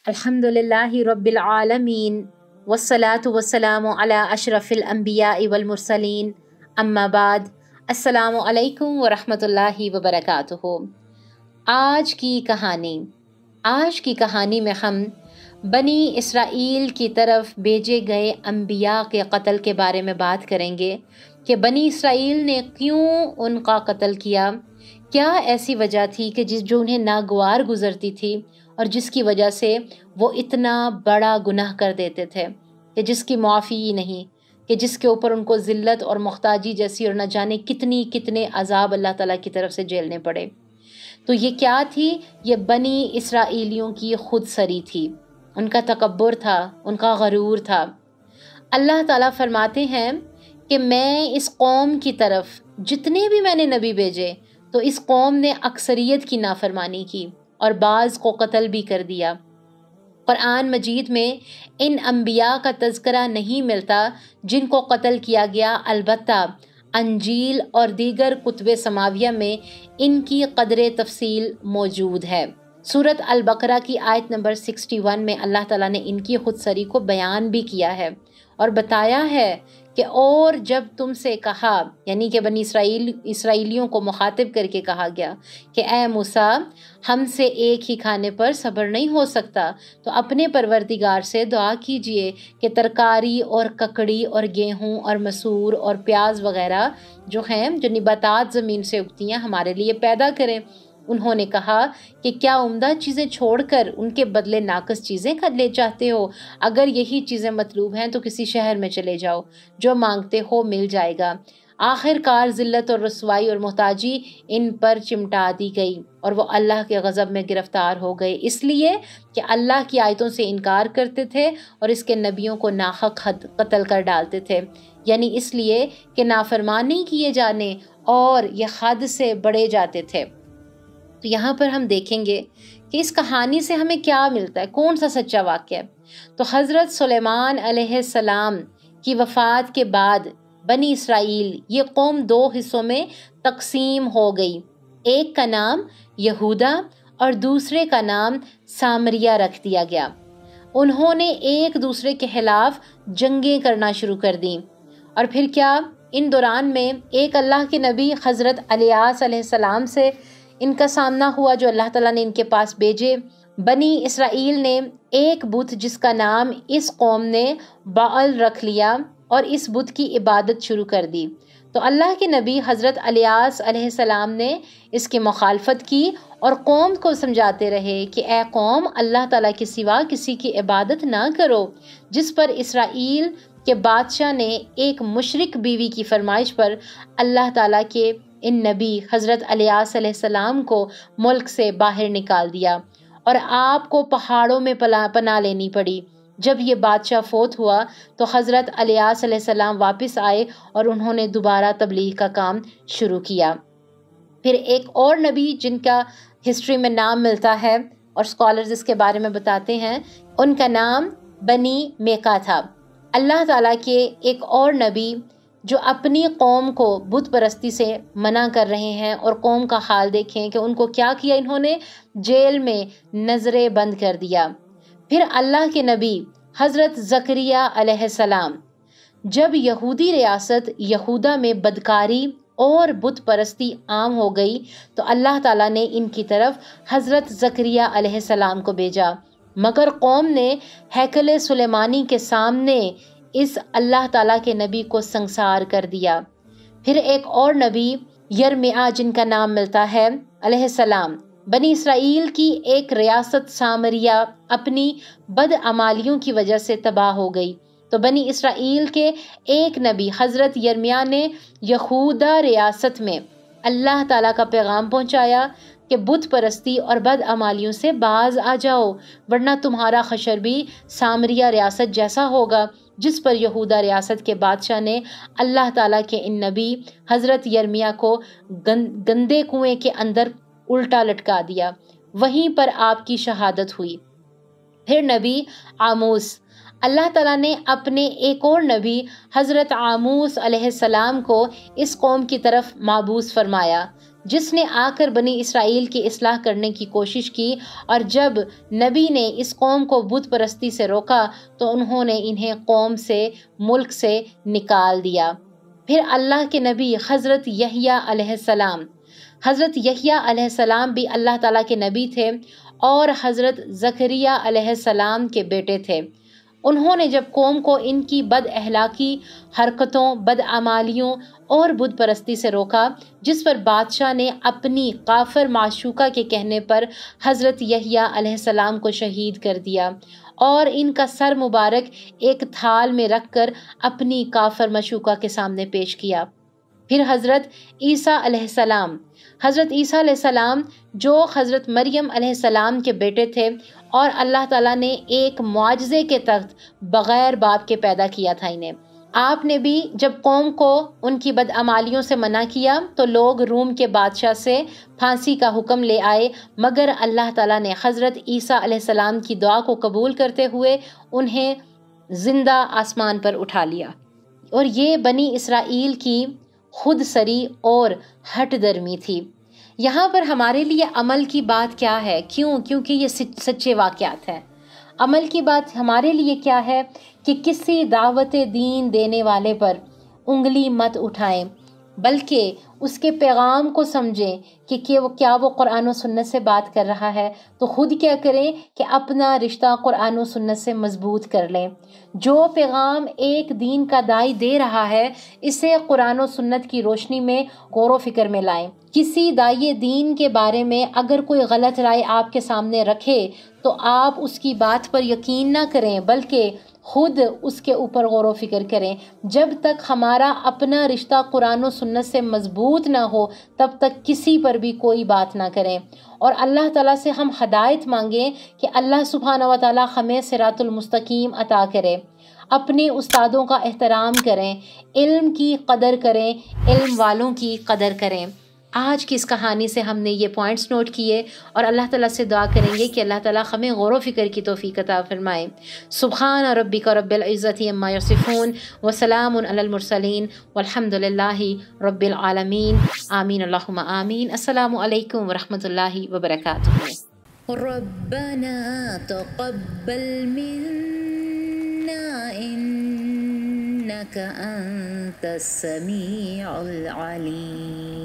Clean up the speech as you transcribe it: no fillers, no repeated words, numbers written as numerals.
الحمدللہ رب العالمین والصلاة والسلام علی اشرف الانبیاء والمرسلین اما بعد السلام علیکم ورحمۃ اللہ وبرکاتہ۔ آج کی کہانی میں ہم بنی اسرائیل کی طرف بھیجے گئے انبیاء کے قتل کے بارے میں بات کریں گے کہ بنی اسرائیل نے کیوں ان کا قتل کیا، کیا ایسی وجہ تھی کہ جو انہیں ناگوار گزرتی تھی اور جس کی وجہ سے وہ اتنا بڑا گناہ کر دیتے تھے کہ جس کی معافی ہی نہیں، کہ جس کے اوپر ان کو ذلت اور محتاجی جیسی اور نہ جانے کتنے عذاب اللہ تعالیٰ کی طرف سے جھیلنے پڑے۔ تو یہ کیا تھی؟ یہ بنی اسرائیلیوں کی خود سری تھی، ان کا تکبر تھا، ان کا غرور تھا۔ اللہ تعالیٰ فرماتے ہیں کہ میں اس قوم کی طرف جتنے بھی میں نے نبی بھیجے تو اس قوم نے اکثریت کی نافرمانی کی اور بعض کو قتل بھی کر دیا۔ قرآن مجید میں ان انبیاء کا تذکرہ نہیں ملتا جن کو قتل کیا گیا، البتہ انجیل اور دیگر کتب سماویہ میں ان کی قدر تفصیل موجود ہے۔ سورۃ البقرہ کی آیت نمبر 61 میں اللہ تعالیٰ نے ان کی خود سری کو بیان بھی کیا ہے اور بتایا ہے کہ اور جب تم سے کہا، یعنی کہ بنی اسرائیلیوں کو مخاطب کر کے کہا گیا کہ اے موسیٰ، ہم سے ایک ہی کھانے پر صبر نہیں ہو سکتا، تو اپنے پروردگار سے دعا کیجئے کہ ترکاری اور ککڑی اور گیہوں اور مسور اور پیاز وغیرہ جو ہیں، جو نباتات زمین سے اگتی ہیں، ہمارے لیے پیدا کریں۔ انہوں نے کہا کہ کیا عمدہ چیزیں چھوڑ کر ان کے بدلے ناقص چیزیں لے چاہتے ہو؟ اگر یہی چیزیں مطلوب ہیں تو کسی شہر میں چلے جاؤ، جو مانگتے ہو مل جائے گا۔ آخر کار ذلت اور رسوائی اور محتاجی ان پر چمٹا دی گئی اور وہ اللہ کے غضب میں گرفتار ہو گئے، اس لیے کہ اللہ کی آیتوں سے انکار کرتے تھے اور اس کے نبیوں کو ناحق قتل کر ڈالتے تھے، یعنی اس لیے کہ نافرمانی کیے جانے اور یہ حد سے بڑھے جاتے تھے۔ تو یہاں پر ہم دیکھیں گے کہ اس کہانی سے ہمیں کیا ملتا ہے، کون سا سچا واقعہ ہے۔ تو حضرت سلیمان علیہ السلام کی وفات کے بعد بنی اسرائیل یہ قوم دو حصوں میں تقسیم ہو گئی، ایک کا نام یہودا اور دوسرے کا نام سامریہ رکھ دیا گیا۔ انہوں نے ایک دوسرے کے خلاف جنگیں کرنا شروع کر دیں، اور پھر کیا، ان دوران میں ایک اللہ کے نبی حضرت الیاس علیہ السلام سے ان کا سامنا ہوا جو اللہ تعالیٰ نے ان کے پاس بھیجے۔ بنی اسرائیل نے ایک بت جس کا نام اس قوم نے بعل رکھ لیا اور اس بت کی عبادت شروع کر دی۔ تو اللہ کے نبی حضرت الیاس علیہ السلام نے اس کی مخالفت کی اور قوم کو سمجھاتے رہے کہ اے قوم، اللہ تعالیٰ کے سوا کسی کی عبادت نہ کرو، جس پر اسرائیل کے بادشاہ نے ایک مشرک بیوی کی فرمائش پر اللہ تعالیٰ کے ان نبی حضرت الیاس علیہ السلام کو ملک سے باہر نکال دیا اور آپ کو پہاڑوں میں پناہ لینی پڑی۔ جب یہ بادشاہ فوت ہوا تو حضرت الیاس علیہ السلام واپس آئے اور انہوں نے دوبارہ تبلیغ کا کام شروع کیا۔ پھر ایک اور نبی جن کا ہسٹری میں نام ملتا ہے اور اسکالرز اس کے بارے میں بتاتے ہیں، ان کا نام بنی میکا تھا۔ اللہ تعالیٰ کے ایک اور نبی جو اپنی قوم کو بت پرستی سے منع کر رہے ہیں، اور قوم کا حال دیکھیں کہ ان کو کیا کیا، انہوں نے جیل میں نظریں بند کر دیا۔ پھر اللہ کے نبی حضرت زکریا علیہ السلام، جب یہودی ریاست یہودا میں بدکاری اور بت پرستی عام ہو گئی تو اللہ تعالیٰ نے ان کی طرف حضرت زکریا علیہ السلام کو بھیجا، مگر قوم نے ہیکل سلیمانی کے سامنے اس اللہ تعالیٰ کے نبی کو سنسار کر دیا۔ پھر ایک اور نبی یرمیہ جن کا نام ملتا ہے علیہ السلام، بنی اسرائیل کی ایک ریاست سامریہ اپنی بدعمالیوں کی وجہ سے تباہ ہو گئی، تو بنی اسرائیل کے ایک نبی حضرت یرمیہ نے یہودا ریاست میں اللہ تعالیٰ کا پیغام پہنچایا کہ بت پرستی اور بدعمالیوں سے باز آ جاؤ، ورنہ تمہارا حشر بھی سامریہ ریاست جیسا ہوگا، جس پر یہودا ریاست کے بادشاہ نے اللہ تعالیٰ کے ان نبی حضرت یرمیہ کو گندے کنویں کے اندر الٹا لٹکا دیا، وہیں پر آپ کی شہادت ہوئی۔ پھر نبی آموس، اللہ تعالیٰ نے اپنے ایک اور نبی حضرت آموس علیہ السلام کو اس قوم کی طرف مابعوث فرمایا جس نے آ کر بنی اسرائیل کی اصلاح کرنے کی کوشش کی، اور جب نبی نے اس قوم کو بت پرستی سے روکا تو انہوں نے انہیں قوم سے، ملک سے نکال دیا۔ پھر اللہ کے نبی حضرت یحییٰ علیہ السلام، حضرت یحییٰ علیہ السلام بھی اللہ تعالیٰ کے نبی تھے اور حضرت زکریا علیہ السلام کے بیٹے تھے۔ انہوں نے جب قوم کو ان کی بد اخلاقی حرکتوں، بدعمالیوں اور بت پرستی سے روکا، جس پر بادشاہ نے اپنی کافر معشوقہ کے کہنے پر حضرت یحییٰ علیہ السلام کو شہید کر دیا اور ان کا سر مبارک ایک تھال میں رکھ کر اپنی کافر معشوقہ کے سامنے پیش کیا۔ پھر حضرت عیسیٰ علیہ السلام، حضرت عیسیٰ علیہ السلام جو حضرت مریم علیہ السلام کے بیٹے تھے، اور اللہ تعالیٰ نے ایک معجزے کے تحت بغیر باپ کے پیدا کیا تھا انہیں۔ آپ نے بھی جب قوم کو ان کی بدعمالیوں سے منع کیا تو لوگ روم کے بادشاہ سے پھانسی کا حکم لے آئے، مگر اللہ تعالیٰ نے حضرت عیسیٰ علیہ السلام کی دعا کو قبول کرتے ہوئے انہیں زندہ آسمان پر اٹھا لیا۔ اور یہ بنی اسرائیل کی خود سری اور ہٹ درمی تھی۔ یہاں پر ہمارے لیے عمل کی بات کیا ہے؟ کیونکہ یہ سچے واقعات ہیں۔ عمل کی بات ہمارے لیے کیا ہے کہ کسی دعوت دین دینے والے پر انگلی مت اٹھائیں، بلکہ اس کے پیغام کو سمجھیں کہ کیا وہ قرآن و سنت سے بات کر رہا ہے، تو خود کیا کریں کہ اپنا رشتہ قرآن و سنت سے مضبوط کر لیں۔ جو پیغام ایک دین کا داعی دے رہا ہے، اسے قرآن و سنت کی روشنی میں غور و فکر میں لائیں۔ کسی داعی دین کے بارے میں اگر کوئی غلط رائے آپ کے سامنے رکھے تو آپ اس کی بات پر یقین نہ کریں، بلکہ خود اس کے اوپر غور و فکر کریں۔ جب تک ہمارا اپنا رشتہ قرآن و سنت سے مضبوط نہ ہو، تب تک کسی پر بھی کوئی بات نہ کریں، اور اللہ تعالیٰ سے ہم ہدایت مانگیں کہ اللہ سبحانہ و تعالیٰ ہمیں صراط المستقیم عطا کرے۔ اپنے استادوں کا احترام کریں، علم کی قدر کریں، علم والوں کی قدر کریں۔ آج کی اس کہانی سے ہم نے یہ پوائنٹس نوٹ کیے، اور اللہ تعالیٰ سے دعا کریں گے کہ اللہ تعالیٰ ہمیں غور و فکر کی توفیق عطا فرمائے۔ سبحان ربک رب العزت عما یصفون وسلام علی المرسلین والحمد للہ رب العالمین، آمین اللہم آمین۔ السلام علیکم ورحمۃ اللہ وبرکاتہ۔ ربنا تقبل منا انک انت السمیع العلیم۔